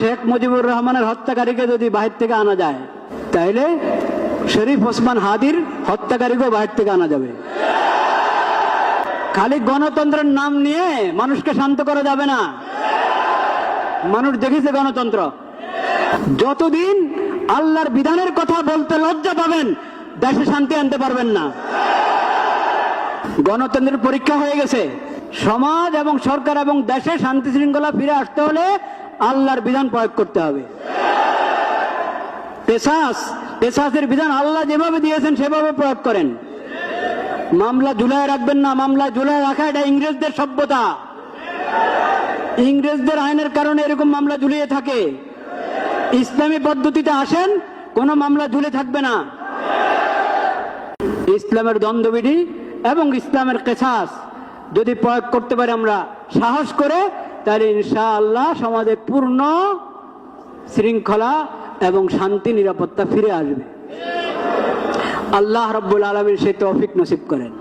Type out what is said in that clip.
শেখ মুজিবুর রহমানের হত্যাকারীকে যদি বাহির থেকে আনা যায়, তাহলে শরীফ ওসমান হাদির হত্যাকারীকেও বাহির থেকে আনা যাবে। খালি গণতন্ত্রের নাম নিয়ে মানুষকে শান্ত করা যাবে না। মানুষ দেখেছে গণতন্ত্র, যতদিন আল্লাহর বিধানের কথা বলতে লজ্জা পাবেন, দেশে শান্তি আনতে পারবেন না। গণতন্ত্রের পরীক্ষা হয়ে গেছে। সমাজ এবং সরকার এবং দেশে শান্তি শৃঙ্খলা ফিরে আসতে হলে আল্লাহর বিধান প্রয়োগ করতে হবে। কেসাসের বিধান আল্লাহ যেভাবে দিয়েছেন সেভাবে প্রয়োগ করেন। মামলা ঝুলায় রাখবেন না। মামলা ঝুলায় রাখা এটা ইংরেজদের সভ্যতা। ইংরেজদের আইনের কারণে এরকম মামলা ঝুলিয়ে থাকে। ইসলামী পদ্ধতিতে আসেন, কোনো মামলা ঝুলে থাকবে না। ইসলামের দণ্ডবিধি এবং ইসলামের কেসাস যদি প্রয়োগ করতে পারি আমরা সাহস করে, তাহলে ইনশাআল্লাহ সমাজে পূর্ণ শৃঙ্খলা এবং শান্তি নিরাপত্তা ফিরে আসবে। আল্লাহ রাব্বুল আলামিন সেই তৌফিক নসিব করেন।